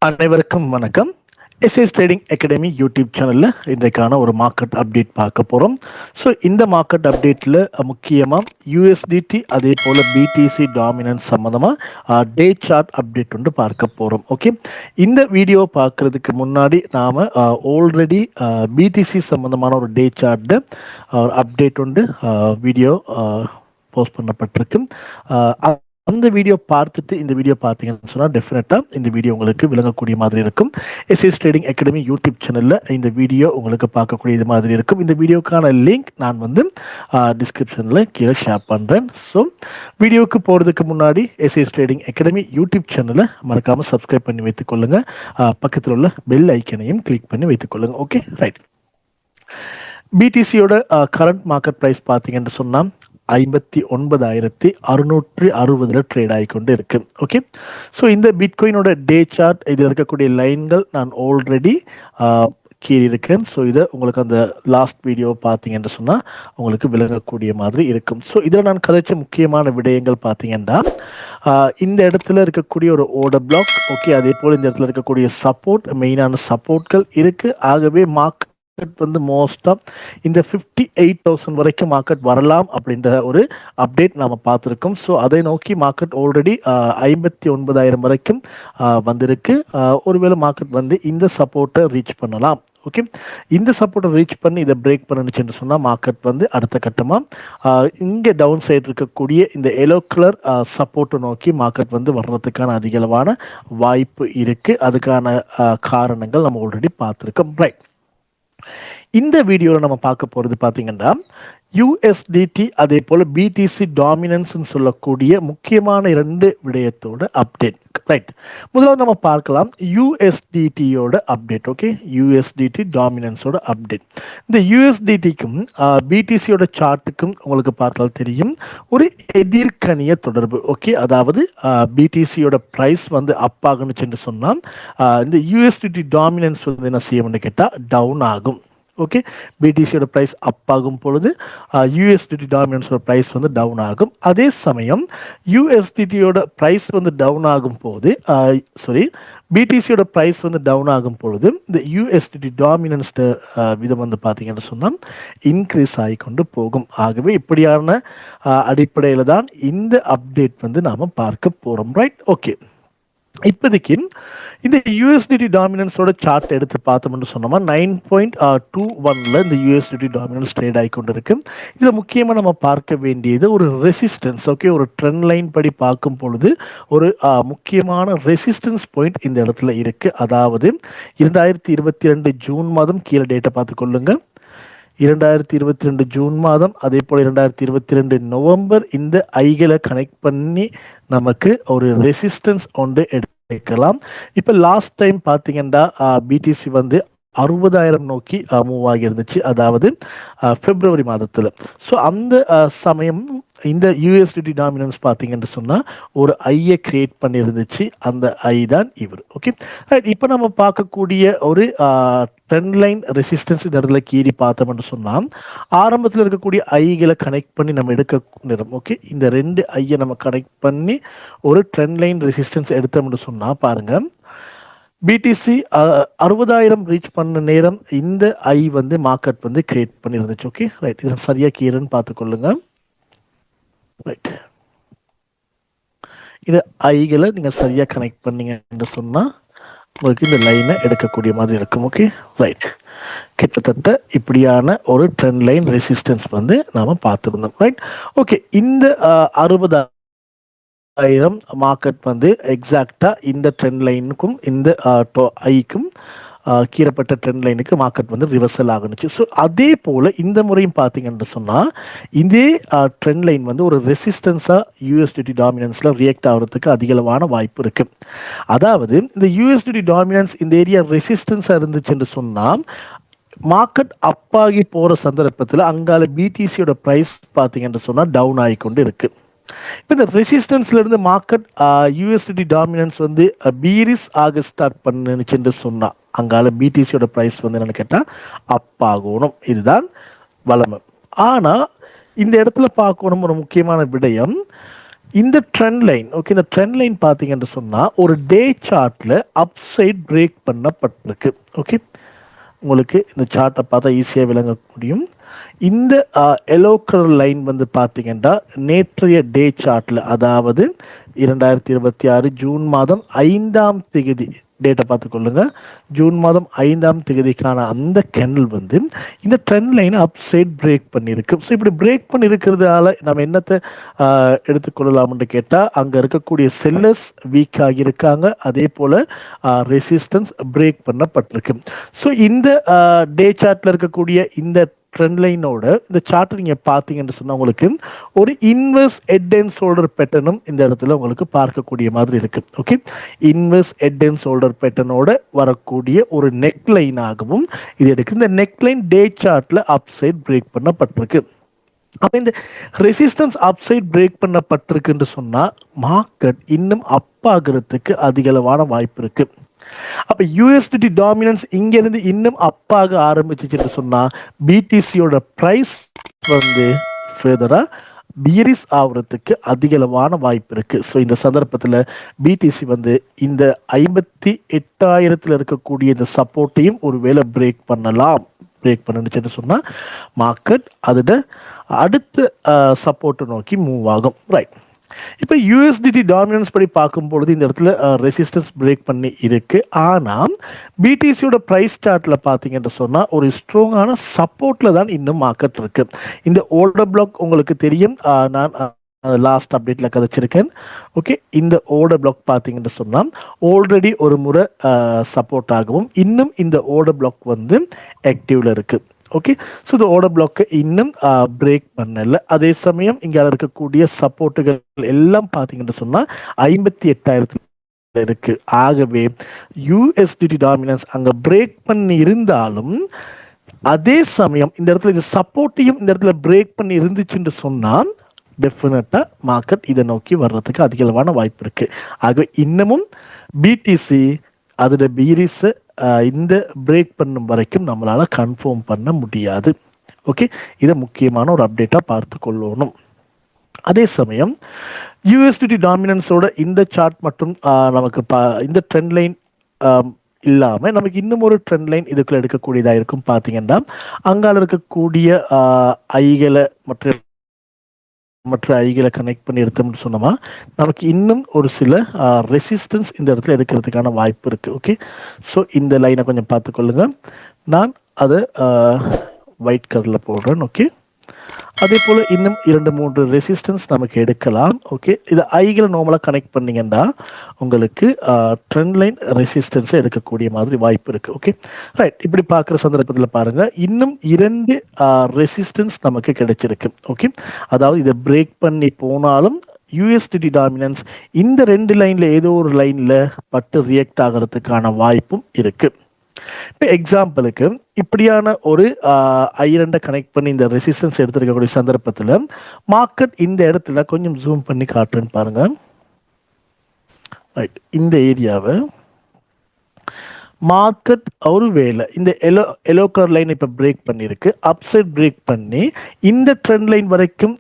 அனைவருக்கும் வணக்கம். SS trading academy YouTube சேனலில் இன்றைக்கான ஒரு மார்க்கெட் அப்டேட் பார்க்க போகிறோம். ஸோ இந்த மார்க்கெட் அப்டேட்டில் முக்கியமாக யூஎஸ்டிடி அதே போல் பிடிசி டாமினன்ஸ் சம்மந்தமாக டே சார்ட் அப்டேட் வந்து பார்க்க போகிறோம். ஓகே, இந்த வீடியோ பார்க்குறதுக்கு முன்னாடி நாம் ஆல்ரெடி பிடிசி சம்மந்தமான ஒரு டே சார்ட்டு ஒரு அப்டேட் வந்து வீடியோ போஸ்ட் பண்ணப்பட்டிருக்கு. அந்த வீடியோ பார்த்துட்டு இந்த வீடியோ பார்த்தீங்கன்னு சொன்னால் டெஃபினட்டாக இந்த வீடியோ உங்களுக்கு விளங்கக்கூடிய மாதிரி இருக்கும். எஸ்எஸ் ட்ரேடிங் அகாடமி யூடியூப் சேனலில் இந்த வீடியோ உங்களுக்கு பார்க்கக்கூடிய இது மாதிரி இருக்கும். இந்த வீடியோக்கான லிங்க் நான் வந்து டிஸ்கிரிப்ஷனில் கீழே ஷேர் பண்ணுறேன். ஸோ வீடியோவுக்கு போகிறதுக்கு முன்னாடி எஸ்எஸ் ட்ரேடிங் அகாடமி யூடியூப் சேனலை மறக்காமல் சப்ஸ்கிரைப் பண்ணி வைத்துக்கொள்ளுங்கள். பக்கத்தில் உள்ள பெல் ஐக்கனையும் கிளிக் பண்ணி வைத்துக்கொள்ளுங்கள். Okay, right. பிடிசியோட கரண்ட் மார்க்கெட் ப்ரைஸ் பார்த்தீங்கன்னு சொன்னால் 59,660 ட்ரேட் ஆகிக்கொண்டு இருக்கு. ஓகே, ஸோ இந்த பிட்காயினோட டே சார்ட் இதில் இருக்கக்கூடிய லைன்கள் நான் ஆல்ரெடி கீழே இருக்கேன். ஸோ இதை உங்களுக்கு அந்த லாஸ்ட் வீடியோ பார்த்தீங்கன்னு சொன்னால் உங்களுக்கு விளங்கக்கூடிய மாதிரி இருக்கும். ஸோ இதில் நான் கதைச்ச முக்கியமான விடயங்கள் பார்த்தீங்கன்னா இந்த இடத்துல இருக்கக்கூடிய ஒரு ஓர்டர் பிளாக், ஓகே, அதே போல் இந்த இடத்துல இருக்கக்கூடிய சப்போர்ட், மெயினான சப்போர்ட்கள் இருக்குது. ஆகவே மார்க்கெட் வந்து மோஸ்டா இந்த 58,000 வரைக்கும் மார்க்கெட் வரலாம் அப்படின்ற ஒரு அப்டேட் நாம பார்த்துருக்கோம். ஸோ அதை நோக்கி மார்க்கெட் ஆல்ரெடி 59,000 வரைக்கும் வந்திருக்கு. ஒருவேளை மார்க்கெட் வந்து இந்த சப்போர்ட்டை ரீச் பண்ணலாம். ஓகே, இந்த சப்போர்ட்டை ரீச் பண்ணி இதை பிரேக் பண்ணுச்சுன்னு சொன்னால் மார்க்கெட் வந்து அடுத்த கட்டமாக இங்கே டவுன் சைடு இருக்கக்கூடிய இந்த எல்லோ கலர் சப்போர்ட்டை நோக்கி மார்க்கெட் வந்து வர்றதுக்கான அதிகளவான வாய்ப்பு இருக்குது. அதுக்கான காரணங்கள் நம்ம ஆல்ரெடி பார்த்துருக்கோம். ரைட், இந்த வீடியோவில் நம்ம பார்க்க போகிறது பார்த்தீங்கன்னா யூஎஸ்டிடி அதே போல் பிடிசி டாமினன்ஸ் சொல்லக்கூடிய முக்கியமான 2 விடயத்தோட அப்டேட். ரைட், முதலாவது நம்ம பார்க்கலாம் யூஎஸ்டிடியோட அப்டேட். ஓகே, யூஎஸ்டிடி டாமினன்ஸோட அப்டேட். இந்த யூஎஸ்டிடிக்கும் பிடிசியோட சார்ட்டுக்கும் உங்களுக்கு பார்த்தால் தெரியும் ஒரு எதிர்கணிய தொடர்பு. ஓகே, அதாவது பிடிசியோட ப்ரைஸ் வந்து அப் ஆகுன்னு சொன்னால் இந்த யூஎஸ்டிடி டாமினன்ஸ் வந்து என்ன செய்யணும்னு கேட்டால் டவுன் ஆகும். ஓகே, பிடிசியோட ப்ரைஸ் அப் ஆகும் பொழுது யூஎஸ்டிடி டாமினன்ஸோட ப்ரைஸ் வந்து டவுன் ஆகும். அதே சமயம் யூஎஸ்டிடியோட ப்ரைஸ் வந்து டவுன் ஆகும் போது பிடிசியோட ப்ரைஸ் வந்து டவுன் ஆகும் பொழுது இந்த யூஎஸ்டிடி டாமினன்ஸ் விதம் வந்து பார்த்தீங்கன்னு சொன்னால் இன்க்ரீஸ் ஆகிக்கொண்டு போகும். ஆகவே இப்படியான அடிப்படையில் தான் இந்த அப்டேட் வந்து நாம் பார்க்க போகிறோம். ரைட், ஓகே, இப்போதைக்கு இந்த யூஎஸ்டிடி டாமினன்ஸோட சார்ட் எடுத்து பார்த்தோம்னு சொன்னோம்னா 9.21 இந்த யூஎஸ்டிடி டாமினன்ஸ் ட்ரேட் ஆகிக்கொண்டு இருக்கு. இதில் முக்கியமாக நம்ம பார்க்க வேண்டியது ஒரு ரெசிஸ்டன்ஸ். ஓகே, ஒரு ட்ரெண்ட் லைன் படி பார்க்கும் பொழுது ஒரு முக்கியமான ரெசிஸ்டன்ஸ் பாயிண்ட் இந்த இடத்துல இருக்கு. அதாவது 2022 ஜூன் மாதம் கீழே டேட்டை பார்த்துக்கொள்ளுங்க. 2022 ஜூன் மாதம் அதே போல் 2022 நவம்பர் இந்த ஐகளை கனெக்ட் பண்ணி நமக்கு ஒரு ரெசிஸ்டன்ஸ் ஒன்று எடுக்கலாம். இப்போ லாஸ்ட் டைம் பார்த்தீங்கன்னா பிடிசி வந்து 60,000 நோக்கி மூவ் ஆகி இருந்துச்சு, அதாவது பிப்ரவரி மாதத்தில். ஸோ அந்த சமயம் இந்த யூஎஸ்டிடி டாமினன்ஸ் பார்த்தீங்கன்னு சொன்னால் ஒரு ஐயை கிரியேட் பண்ணியிருந்துச்சு. அந்த ஐ தான் இவர். Okay, right. இப்போ நம்ம பார்க்கக்கூடிய ஒரு ட்ரெண்ட் லைன் ரெசிஸ்டன்ஸ் இந்த இடத்துல கீறி பார்த்தோம்னு சொன்னால் ஆரம்பத்தில் இருக்கக்கூடிய ஐகளை கனெக்ட் பண்ணி நம்ம எடுக்க நேரம். ஓகே, இந்த 2 ஐயை நம்ம கனெக்ட் பண்ணி ஒரு ட்ரெண்ட் லைன் ரெசிஸ்டன்ஸ் எடுத்தோம்னு சொன்னால் பாருங்கள், பிடிசி 60,000 ரீச் பண்ண நேரம் இந்த ஐ வந்து மார்க்கெட் வந்து கிரியேட் பண்ணியிருந்துச்சு. Okay, right. இது சரியாக கீழன்னு பார்த்துக்கொள்ளுங்க. ரைட், இது ஐகளை நீங்கள் சரியாக கனெக்ட் பண்ணீங்க என்று சொன்னால் உங்களுக்கு இந்த லைனை எடுக்கக்கூடிய மாதிரி இருக்கும். Okay, right. கிட்டத்தட்ட இப்படியான ஒரு ட்ரெண்ட் லைன் ரெசிஸ்டன்ஸ் வந்து நாம் பார்த்துருந்தோம். Right, okay. இந்த 60,000 மார்க்கெட் வந்து எக்ஸாக்டா இந்த ட்ரெண்ட் லைனுக்கும் இந்த ஐக்கும் கீழப்பட்ட ட்ரெண்ட் லைனுக்கு மார்க்கெட் வந்து ரிவர்சல் ஆகுனுச்சு. ஸோ அதே போல் இந்த முறையும் பார்த்தீங்கன்னு சொன்னால் இதே ட்ரெண்ட் லைன் வந்து ஒரு ரெசிஸ்டன்ஸாக யூஎஸ்டிடி டாமினன்ஸில் ரியாக்ட் ஆகிறதுக்கு அதிகளவான வாய்ப்பு இருக்குது. அதாவது இந்த யூஎஸ்டிடி டாமினன்ஸ் இந்த ஏரியா ரெசிஸ்டன்ஸாக இருந்துச்சுன்னு சொன்னால் மார்க்கெட் அப்பாகி போகிற சந்தர்ப்பத்தில் அங்கால பிடிசியோட ப்ரைஸ் பார்த்தீங்கன்னு சொன்னால் டவுன் ஆகிக்கொண்டு இருக்குது. இப்போ இந்த ரெசிஸ்டன்ஸ்ல இருந்து மார்க்கெட் யூஎஸ்டி டாமினன்ஸ் வந்து பீரிஸ் ஆக ஸ்டார்ட் பண்ணுச்சுன்னு சொன்னா அங்கால பிடிசியோட ப்ரைஸ் வந்து என்னன்னு கேட்டால் அப் ஆகணும். இதுதான் வளமை. ஆனால் இந்த இடத்துல பார்க்கணும் ஒரு முக்கியமான விடயம், இந்த ட்ரெண்ட் லைன் ஓகே, இந்த ட்ரெண்ட் லைன் பார்த்தீங்கன்னு சொன்னால் ஒரு டே சார்ட்டில் அப்சைட் பிரேக் பண்ணப்பட்டிருக்கு. ஓகே, உங்களுக்கு இந்த சார்ட்டை பார்த்தா ஈஸியாக விளங்க முடியும். இந்த எல்லோ கலர் லைன் வந்து பார்த்தீங்கன்னா நேற்றைய டே சார்ட்டில், அதாவது 2026 ஜூன் மாதம் 5ஆம் தேதி டேட்டை பார்த்துக்கொள்ளுங்க. ஜூன் மாதம் 5ஆம் தேதிக்கான அந்த கேண்டில் வந்து இந்த ட்ரெண்ட் லைனை அப் சைட் பிரேக் பண்ணியிருக்கு. ஸோ இப்படி பிரேக் பண்ணி இருக்கிறதால நம்ம என்னத்தை எடுத்துக்கொள்ளலாம்னு கேட்டால், அங்கே இருக்கக்கூடிய செல்லர்ஸ் வீக் ஆகியிருக்காங்க, அதே போல் ரெசிஸ்டன்ஸ் பிரேக் பண்ணப்பட்டிருக்கு. ஸோ இந்த டே சார்ட்டில் இருக்கக்கூடிய இந்த ட்ரெண்ட் லைனோட இந்த சார்ட் நீங்கள் பார்த்தீங்கன்னு சொன்னால் உங்களுக்கு ஒரு இன்வெர்ஸ் ஹெட் அண்ட் ஷோல்டர் பேட்டர்னும் இந்த இடத்துல உங்களுக்கு பார்க்கக்கூடிய மாதிரி இருக்கு. Okay, inverse head and shoulder பேட்டர்னோட வரக்கூடிய ஒரு நெக் லைனாகவும் இது எடுக்கு. இந்த நெக் லைன் டே சார்ட்ல அப் சைட் பிரேக் பண்ணப்பட்டிருக்கு. அப்போ இந்த ரெசிஸ்டன்ஸ் அப்சைட் பிரேக் பண்ணப்பட்டிருக்குன்னு சொன்னால் மார்க்கெட் இன்னும் அப் ஆகிறதுக்கு அதிகளவான வாய்ப்பு இருக்கு. அப்ப யூஎஸ்டிடி டாமினன்ஸ் இங்க இருந்து இன்னும் அப்பாக ஆரம்பிச்சுன்னு சொன்னா பிடிசியோட பிரைஸ் வந்து ஃபர்தரா பீரிஸ் ஆகுறதுக்கு அதிகளவான வாய்ப்பு இருக்கு. ஸோ இந்த சந்தர்ப்பத்தில் பிடிசி வந்து இந்த 58,000 இருக்கக்கூடிய இந்த சப்போர்ட்டையும் ஒருவேளை பிரேக் பண்ணலாம். பிரேக் பண்ணுச்சுன்னு சொன்னால் மார்க்கெட் அதோட அடுத்த சப்போர்ட்டை நோக்கி மூவ் ஆகும். ரைட், இப்போ யூஎஸ்டிடி டாமினன்ஸ் படி பார்க்கும்பொழுது இந்த இடத்துல ரெசிஸ்டன்ஸ் பிரேக் பண்ணி இருக்கு. ஆனால் பிடிசியோட ப்ரைஸ் சார்ட்ல பார்த்தீங்கன்னு சொன்னால் ஒரு ஸ்ட்ராங்கான சப்போர்ட்ல தான் இன்னும் மார்க்கெட் இருக்கு. இந்த ஓல்டர் பிளாக் உங்களுக்கு தெரியும், நான் லாஸ்ட் அப்டேட்ல கதைச்சிருக்கேன். ஓகே, இந்த ஓர்டர் பிளாக் பார்த்தீங்கன்னு சொன்னால் ஆல்ரெடி ஒரு முறை சப்போர்ட் ஆகவும் இன்னும் இந்த ஓர்டர் பிளாக் வந்து ஆக்டிவ்ல இருக்கு. ஓகே, ஸோ இந்த ஓர்டர் பிளாக்கை இன்னும் பிரேக் பண்ணல. அதே சமயம் இங்கே இருக்கக்கூடிய சப்போர்ட்டுகள் எல்லாம் பார்த்தீங்கன்னு சொன்னால் 58,000 இருக்கு. ஆகவே யூஎஸ்டிடி டாமினன்ஸ் அங்கே பிரேக் பண்ணி இருந்தாலும் அதே சமயம் இந்த இடத்துல இந்த சப்போர்ட்டையும் இந்த இடத்துல பிரேக் பண்ணி இருந்துச்சுன்னு சொன்னால் டெஃபினட்டாக மார்க்கெட் இதை நோக்கி வர்றதுக்கு அதிகளவான வாய்ப்பு இருக்கு. ஆகவே இன்னமும் பிடிசி அதோட பீரிஸை இந்த பிரேக் பண்ணும் வரைக்கும் நம்மளால கன்ஃபார்ம் பண்ண முடியாது. ஓகே, இதை முக்கியமான ஒரு அப்டேட்டாக பார்த்து கொள்ளணும். அதே சமயம் யூஎஸ்டிடி டாமினன்ஸோட இந்த சார்ட் மட்டும் நமக்கு இந்த ட்ரெண்ட் லைன் இல்லாமல் நமக்கு இன்னும் ஒரு ட்ரெண்ட் லைன் இதுக்குள்ள எடுக்கக்கூடியதாக இருக்கும். பார்த்தீங்கன்னா அங்கால இருக்கக்கூடிய ஐகளை மற்ற ஐகளை கனெக்ட் பண்ணி எடுத்தோம்னு சொன்னோமா நமக்கு இன்னும் ஒரு சில ரெசிஸ்டன்ஸ் இந்த இடத்துல எடுக்கிறதுக்கான வாய்ப்பு இருக்கு. ஓகே, ஸோ இந்த லைனை கொஞ்சம் பார்த்துக்கொள்ளுங்க. நான் அதை ஒயிட் கலரில் போடுறேன். ஓகே, அதே போல் இன்னும் 2-3 ரெசிஸ்டன்ஸ் நமக்கு எடுக்கலாம். ஓகே, இதை ஐகளை நார்மலாக கனெக்ட் பண்ணிங்கன்னா உங்களுக்கு ட்ரெண்ட் லைன் ரெசிஸ்டன்ஸை எடுக்கக்கூடிய மாதிரி வாய்ப்பு இருக்குது. ஓகே, ரைட், இப்படி பார்க்குற சந்தர்ப்பத்தில் பாருங்கள் இன்னும் 2 ரெசிஸ்டன்ஸ் நமக்கு கிடைச்சிருக்கு. ஓகே, அதாவது இதை பிரேக் பண்ணி போனாலும் யூஎஸ்டிடி டாமினன்ஸ் இந்த 2 லைனில் ஏதோ ஒரு லைனில் பட்டு ரியாக்ட் ஆகிறதுக்கான வாய்ப்பும் இருக்குது. இப்போ எக்ஸாம்பிளுக்கு இப்படியான ஒரு ஐரண்டை கனெக்ட் பண்ணி இந்த ரெசிஸ்டன்ஸ் எடுத்துருக்கக்கூடிய சந்தர்ப்பத்தில் மார்க்கெட் இந்த இடத்துல கொஞ்சம் ஜூம் பண்ணி காட்டுன்னு பாருங்க. ரைட், இந்த ஏரியாவை மார்க்கெட் ஒருவேளை இந்த எல்லோ கலர் லைன் இப்போ பிரேக் பண்ணியிருக்கு, அப்சைட் பிரேக் பண்ணி இந்த ட்ரெண்ட் லைன் வரைக்கும்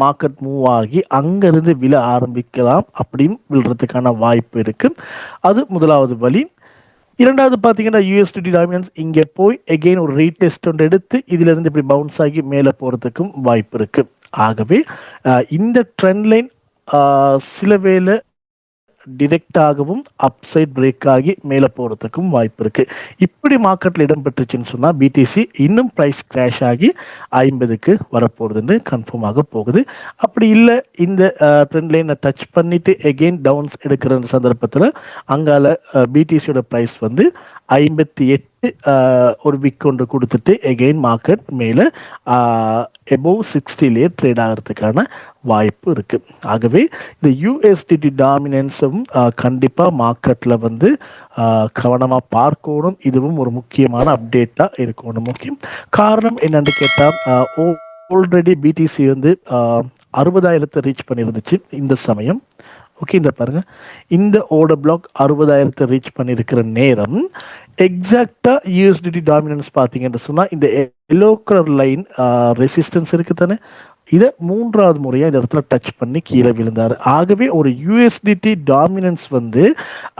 மார்க்கெட் மூவ் ஆகி அங்கேருந்து விழ ஆரம்பிக்கலாம். அப்படின்னு விழுறதுக்கான வாய்ப்பு இருக்கு. அது முதலாவது வழி. இரண்டாவது பார்த்தீங்கன்னா யூஎஸ்டிடி டாமினன்ஸ் இங்கே போய் எகெயின் ஒரு ரீடெஸ்ட் ஒன்று எடுத்து இதுல இருந்து இப்படி பவுன்ஸ் ஆகி மேலே போகிறதுக்கும் வாய்ப்பு இருக்கு. ஆகவே இந்த ட்ரெண்ட் லைன் சில வேளை டிரெக்டாகவும் அப்சைட் பிரேக் ஆகி மேலே போகிறதுக்கும் வாய்ப்பு இருக்கு. இப்படி மார்க்கெட்டில் இடம் பெற்றுச்சுன்னு சொன்னால் பிடிசி இன்னும் ப்ரைஸ் கிராஷ் ஆகி 50க்கு வரப்போகுதுன்னு கன்ஃபார்ம் ஆக போகுது. அப்படி இல்லை இந்த ட்ரெண்ட் லைனை டச் பண்ணிட்டு எகெயின் டவுன்ஸ் எடுக்கிற சந்தர்ப்பத்தில் அங்கால பிடிசியோட ப்ரைஸ் வந்து 58 ஒரு விக் ஒன்று கொடுத்துட்டு எகெயின் மார்க்கெட் மேலே எபோவ் 60லேயே ட்ரேட் ஆகிறதுக்கான வாய்ப்பு இருக்கு. ஆகவே இந்த யூஎஸ்டிடி டாமினன்ஸும் கண்டிப்பாக மார்க்கெட்டில் வந்து கவனமாக பார்க்கணும். இதுவும் ஒரு முக்கியமான அப்டேட்டாக இருக்கணும். முக்கியம் காரணம் என்னன்னு கேட்டால் ஆல்ரெடி பிடிசி வந்து 60,000 ரீச் பண்ணியிருந்துச்சு இந்த சமயம். ஓகே, இந்த பாருங்க இந்த ஓர்டர் பிளாக் 60,000 ரீச் பண்ணியிருக்கிற நேரம் எக்ஸாக்டாக யூஎஸ்டிடி டாமினன்ஸ் பார்த்தீங்கன்னு சொன்னால் இந்த எல்லோ கலர் லைன் ரெசிஸ்டன்ஸ் இருக்கு தானே. இதை மூன்றாவது முறையாக இந்த இடத்துல டச் பண்ணி கீழே விழுந்தார். ஆகவே ஒரு யூஎஸ்டிடி டாமினன்ஸ் வந்து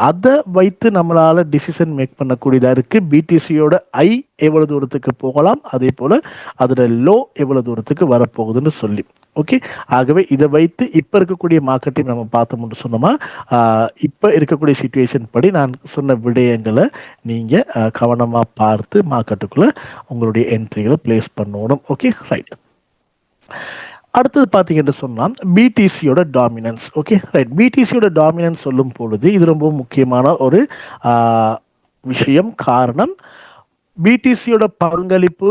அதை வைத்து நம்மளால டிசிஷன் மேக் பண்ணக்கூடியதாக இருக்கு. பிடிசியோட ஐ எவ்வளவு தூரத்துக்கு போகலாம், அதே போல அதோட லோ எவ்வளவு தூரத்துக்கு வரப்போகுதுன்னு சொல்லி. ஓகே, ஆகவே இதை வைத்து இப்போ இருக்கக்கூடிய மார்க்கெட்டை நம்ம பார்த்தோம்னு சொன்னோமா, இப்போ இருக்கக்கூடிய சிச்சுவேஷன் படி நான் சொன்ன விடயங்களை நீங்கள் கவனமாக பார்த்து மார்க்கெட்டுக்குள்ளே உங்களுடைய என்ட்ரிகளை பிளேஸ் பண்ணணும். Okay, right. அடுத்தது பார்த்தீங்கன்னு சொன்னால் பிடிசியோட டாமினன்ஸ். Okay, right. பிடிசியோட டாமினன்ஸ் சொல்லும் பொழுது இது ரொம்ப முக்கியமான ஒரு விஷயம். காரணம், பிடிசியோட பங்களிப்பு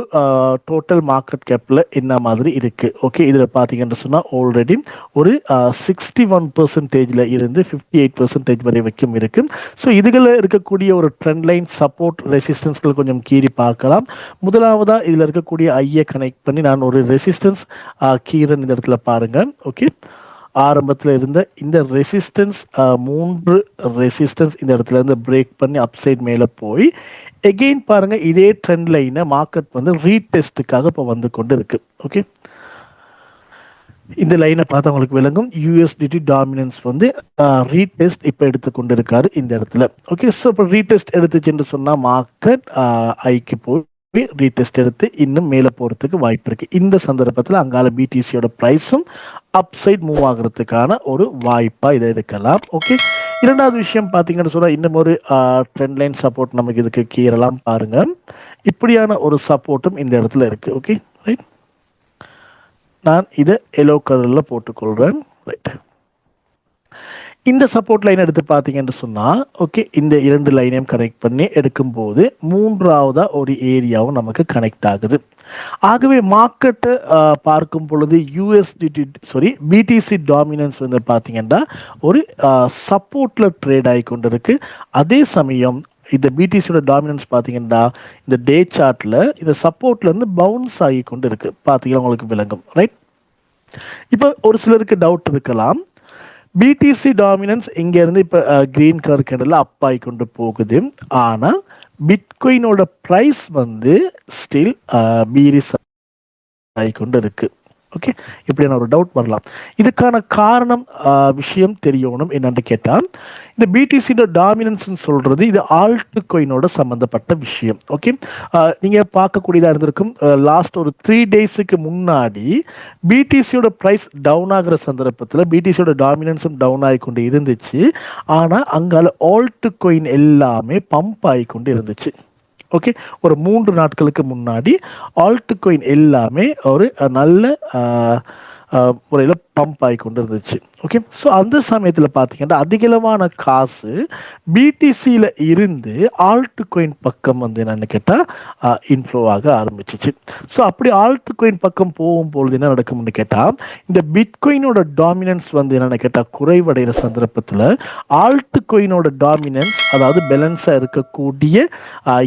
டோட்டல் மார்க்கெட் கேப்பில் என்ன மாதிரி இருக்குது. ஓகே, இதில் பார்த்தீங்கன்னு சொன்னால் ஆல்ரெடி ஒரு 61% இருந்து 58% வரை வரைக்கும் இருக்குது. ஸோ இதுகளில் இருக்கக்கூடிய ஒரு ட்ரெண்ட் லைன் சப்போர்ட் ரெசிஸ்டன்ஸ்கள் கொஞ்சம் கீறி பார்க்கலாம். முதலாவதாக இதில் இருக்கக்கூடிய ஐயை கனெக்ட் பண்ணி நான் ஒரு ரெசிஸ்டன்ஸ் கீரன் இந்த இடத்துல பாருங்கள். ஓகே, ஆரம்பத்தில் இருந்த இந்த ரெசிஸ்டன்ஸ் 3 ரெசிஸ்டன்ஸ் இந்த இடத்துல இருந்து பிரேக் பண்ணி அப்சைட் மேலே போய் எகெயின் பாருங்க இதே ட்ரெண்ட் லைனை மார்க்கெட் வந்து ரீடெஸ்ட்டுக்காக இப்போ வந்து கொண்டு இருக்கு. ஓகே, இந்த லைனை பார்த்தா உங்களுக்கு விளங்கும். யூஎஸ்டிடி டாமினன்ஸ் வந்து ரீடெஸ்ட் இப்போ எடுத்துக்கொண்டு இருக்காரு இந்த இடத்துல. ஓகே, ஸோ இப்போ ரீடெஸ்ட் எடுத்துச்சுன்னு சொன்னால் மார்க்கெட் ஐக்கு போய் ரீடெஸ்ட் எடுத்து இன்னும் மேலே போகிறதுக்கு வாய்ப்பு இருக்குது. இந்த சந்தர்ப்பத்தில் அங்கால பிடிசியோட ப்ரைஸும் அப்சைட் மூவ் ஆகிறதுக்கான ஒரு வாய்ப்பாக இதை எடுக்கலாம். ஓகே, இரண்டாவது விஷயம் பார்த்தீங்கன்னு சொன்னால் இன்னும் ஒரு ட்ரெண்ட் லைன் சப்போர்ட் நமக்கு இதுக்கு கீழலாம் பாருங்க. இப்படியான ஒரு சப்போர்ட்டும் இந்த இடத்துல இருக்கு. Okay, right. நான் இதை எல்லோ கலரில் போட்டுக்கொள்கிறேன். ரைட். இந்த சப்போர்ட் லைன் எடுத்து பார்த்தீங்கன்னு சொன்னால் ஓகே, இந்த 2 லைனையும் கனெக்ட் பண்ணி எடுக்கும்போது மூன்றாவதாக ஒரு ஏரியாவும் நமக்கு கனெக்ட் ஆகுது. ஆகவே மார்க்கெட்டை பார்க்கும் பொழுது பிடிசி டாமினன்ஸ் வந்து பார்த்தீங்கன்னா ஒரு சப்போர்ட்டில் ட்ரேட் ஆகி கொண்டு இருக்கு. அதே சமயம் இந்த பிடிசியோட டாமினன்ஸ் பார்த்தீங்கன்னா இந்த டே சார்ட்டில் இந்த சப்போர்ட்லேருந்து பவுன்ஸ் ஆகி கொண்டு இருக்கு. பார்த்தீங்கன்னா உங்களுக்கு விளங்கும். ரைட். இப்போ ஒரு சிலருக்கு டவுட் இருக்கலாம், பிடிசி டாமினன்ஸ் இங்கேருந்து இப்போ கிரீன் கலர் கேண்டில் அப் ஆகி கொண்டு போகுது, ஆனால் பிட்காயினோட ப்ரைஸ் வந்து ஸ்டில் பீரிஸ் ஆகி கொண்டு இருக்கு. ஓகே, இப்படியான ஒரு டவுட் வரலாம். இதுக்கான காரணம் விஷயம் தெரியணும். என்னன்னு கேட்டால், இந்த பிடிசியோட டாமினன்ஸ் சொல்றது இது ஆல்ட் காயினோட சம்பந்தப்பட்ட விஷயம். ஓகே, நீங்க பார்க்கக்கூடியதா இருந்திருக்கும். லாஸ்ட் ஒரு 3 டேஸுக்கு முன்னாடி பிடிசியோட ப்ரைஸ் டவுன் ஆகிற சந்தர்ப்பத்தில் பிடிசியோட டாமினன்ஸும் டவுன் ஆகி கொண்டு இருந்துச்சு. ஆனால் அங்கால ஆல்ட் காயின் எல்லாமே பம்ப் ஆகி கொண்டு இருந்துச்சு. ஓகே, ஒரு 3 நாட்களுக்கு முன்னாடி ஆல்ட் காயின் எல்லாமே ஒரு நல்ல முறையில் பம்ப் ஆகி கொண்டு இருந்துச்சு. ஓகே, ஸோ அந்த சமயத்தில் பார்த்தீங்கன்னா அதிகளவான காசு பிடிசியில் இருந்து ஆல்ட் காயின் பக்கம் வந்து என்னென்னு கேட்டால் இன்ஃப்ளோ ஆக ஆரம்பிச்சிச்சு. ஸோ அப்படி ஆல்ட் காயின் பக்கம் போகும்பொழுது என்ன நடக்கும்னு கேட்டால், இந்த பிட்காயினோட டாமினன்ஸ் வந்து என்னென்னு கேட்டால் குறைவடைகிற சந்தர்ப்பத்தில் ஆல்ட் காயினோட டாமினன்ஸ், அதாவது பேலன்ஸாக இருக்கக்கூடிய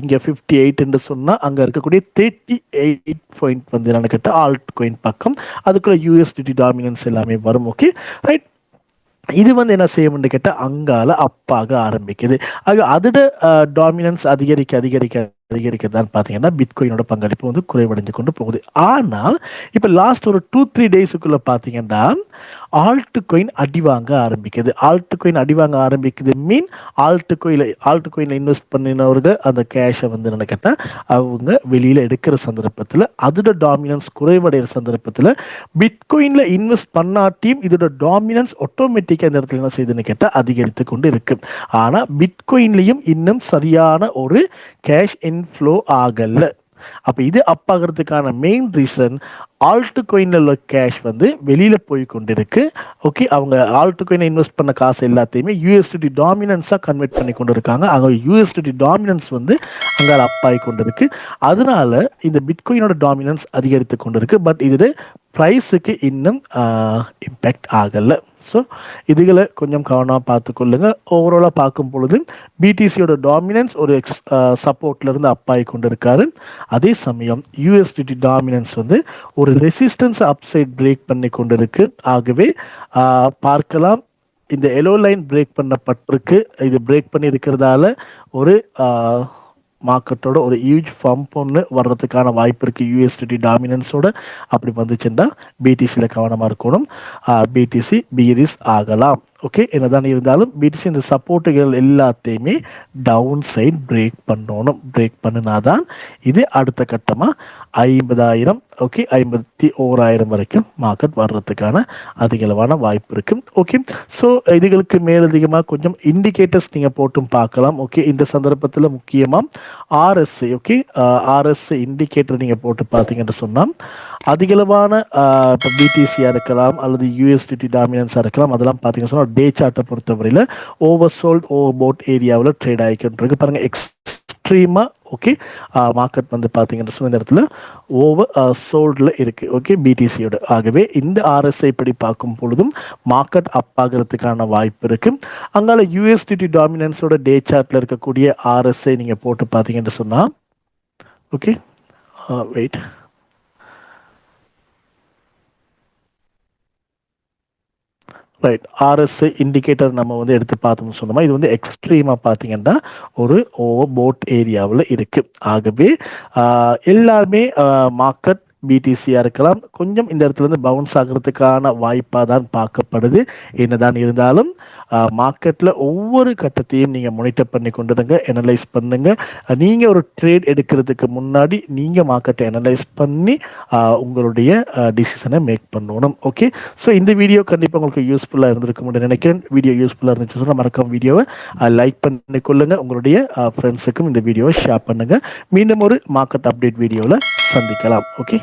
இங்கே 58 என்று சொன்னால் அங்கே இருக்கக்கூடிய 38 பாயிண்ட் வந்து என்னென்னு கேட்டால் ஆல்ட் காயின் பக்கம், அதுக்குள்ள யூஎஸ்டிடி டாமினன்ஸ் எல்லாமே வரும். Okay, right. இது வந்து என்ன செய்யும்னு கேட்டால் அங்கால அப்பாக ஆரம்பிக்குது. ஆக அதோட டாமினன்ஸ் அதிகரிக்க தான் பார்த்தீங்கன்னா பிட்காயினோட பங்களிப்பு வந்து குறைவடைஞ்சு கொண்டு போகுது. ஆனால் இப்போ லாஸ்ட் ஒரு 2-3 டேஸுக்குள்ள பார்த்தீங்கன்னா ஆல்ட் காயின் அடி வாங்க ஆரம்பிக்குது. ஆல்ட் காயினில் இன்வெஸ்ட் பண்ணினவர்கள் அந்த கேஷை வந்து என்ன கேட்டால் அவங்க வெளியில் எடுக்கிற சந்தர்ப்பத்தில் அதோட டாமினன்ஸ் குறைவடைகிற சந்தர்ப்பத்தில் பிட்காயினில் இன்வெஸ்ட் பண்ணாட்டியும் இதோட டாமினன்ஸ் ஆட்டோமேட்டிக்காக இந்த இடத்துல என்ன செய்யுதுன்னு கேட்டால் அதிகரித்து கொண்டு இருக்கு. ஆனால் பிட்காயின்லையும் இன்னும் சரியான ஒரு கேஷ் இன்ஃப்ளோ ஆகல. அப்போ இது அப் ஆகிறதுக்கான மெயின் ரீசன் ஆல்ட் காயின்ல உள்ள கேஷ் வந்து வெளியில போய் கொண்டிருக்கு. ஓகே, அவங்க ஆல்ட் காயினை இன்வெஸ்ட் பண்ண காசு எல்லாத்தையுமே யூஎஸ்டிடி டாமினன்ஸாக கன்வெர்ட் பண்ணி கொண்டு இருக்காங்க. அங்கே யூஎஸ்டிடி டாமினன்ஸ் வந்து அங்கே அப் ஆகி கொண்டு இருக்கு. அதனால இந்த பிட்காயினோட டாமினன்ஸ் அதிகரித்து கொண்டு இருக்கு. பட் இது ப்ரைஸுக்கு இன்னும் இம்பேக்ட் ஆகலை. ஸோ இதுகளை கொஞ்சம் கவனமாக பார்த்துக்கொள்ளுங்க. ஓவராலாக பார்க்கும் பொழுது பிடிசியோட டாமினன்ஸ் ஒரு சப்போர்ட்லேருந்து அப் ஆகி கொண்டு இருக்காரு. அதே சமயம் யூஎஸ்டிடி டாமினன்ஸ் வந்து ஒரு ரெசிஸ்டன்ஸ் அப்சைட் பிரேக் பண்ணி கொண்டு இருக்கு. ஆகவே பார்க்கலாம், இந்த எல்லோ லைன் பிரேக் பண்ணப்பட்டிருக்கு. இது பிரேக் பண்ணி இருக்கிறதால ஒரு மார்க்கெட்டோட ஒரு ஹியூஜ் பம்ப் ஒன்று வர்றதுக்கான வாய்ப்பு இருக்குது யூஎஸ்டிடி டாமினன்ஸோட. அப்படி வந்துச்சுன்னா பிடிசியில் கவனமாக இருக்கணும். பிடிசி பீரிஸ் ஆகலாம். ஓகே, என்னதான் இருந்தாலும் பிடிசி இந்த சப்போர்ட்டுகள் எல்லாத்தையுமே டவுன் சைட் பிரேக் பண்ணணும். பிரேக் பண்ணினாதான் இது அடுத்த கட்டமாக 50,000, ஓகே, 51,000 வரைக்கும் மார்க்கெட் வர்றதுக்கான அதிகளவான வாய்ப்பு இருக்குது. ஓகே, ஸோ இதுகளுக்கு மேலதிகமாக கொஞ்சம் இண்டிகேட்டர்ஸ் நீங்கள் போட்டும் பார்க்கலாம். ஓகே, இந்த சந்தர்ப்பத்தில் முக்கியமாக ஆர்எஸ்ஐ, ஓகே, ஆர்எஸ்ஐ இண்டிகேட்டர் நீங்கள் போட்டு பார்த்தீங்கன்னு சொன்னால் அதிகளவான இப்போ பிடிசியாக இருக்கலாம் அல்லது யூஎஸ்டிடி டாமினன்ஸாக இருக்கலாம், அதெல்லாம் பார்த்தீங்கன்னு சொன்னால் டே சார்ட்டை பொறுத்தவரையில் ஓவர் சோல்ட் ஓவர் போட் ஏரியாவில் ட்ரேட் ஆகிக்கிட்டு பாருங்கள் எக்ஸ்ட்ரீமாக. ஓகே, மார்க்கெட் வந்து பார்த்தீங்கன்னு சொன்ன இந்த இடத்துல ஓவர் சோல்டில் இருக்குது. ஓகே, பிடிசியோட. ஆகவே இந்த ஆர்எஸ்ஐ படி பார்க்கும் பொழுதும் மார்க்கெட் அப் ஆகிறதுக்கான வாய்ப்பு இருக்குது. அங்கால யூஎஸ்டிடி டாமினன்ஸோட டே சார்ட்டில் இருக்கக்கூடிய ஆர்எஸ்ஐ நீங்கள் போட்டு பார்த்தீங்கன்னு சொன்னால், okay, wait, right, RSI indicator நம்ம வந்து எடுத்து பார்த்தோம்னு சொன்னோமா, இது வந்து எக்ஸ்ட்ரீமாக பார்த்தீங்கன்னா ஒரு ஓவர் போட் ஏரியாவில் இருக்குது. ஆகவே எல்லாருமே மார்க்கெட் பிடிசியாக இருக்கலாம் கொஞ்சம் இந்த இடத்துல இருந்து பவுன்ஸ் ஆகிறதுக்கான வாய்ப்பாக தான் பார்க்கப்படுது. என்னதான் இருந்தாலும் மார்க்கெட்டில் ஒவ்வொரு கட்டத்தையும் நீங்கள் மானிட்டர் பண்ணி கொண்டுருங்க, அனலைஸ் பண்ணுங்க. நீங்கள் ஒரு ட்ரேட் எடுக்கிறதுக்கு முன்னாடி நீங்கள் மார்க்கெட்டை அனலைஸ் பண்ணி உங்களுடைய டிசிஷனை மேக் பண்ணணும். ஓகே, ஸோ இந்த வீடியோ கண்டிப்பாக உங்களுக்கு யூஸ்ஃபுல்லாக இருந்திருக்கும்னு நினைக்கிறேன். வீடியோ யூஸ்ஃபுல்லாக இருந்துச்சு சொன்னால் மறக்காம வீடியோவை லைக் பண்ணிக்கொள்ளுங்க, உங்களுடைய ஃப்ரெண்ட்ஸுக்கும் இந்த வீடியோவை ஷேர் பண்ணுங்கள். மீண்டும் ஒரு மார்க்கெட் அப்டேட் வீடியோவில் சந்திக்கலாம். ஓகே.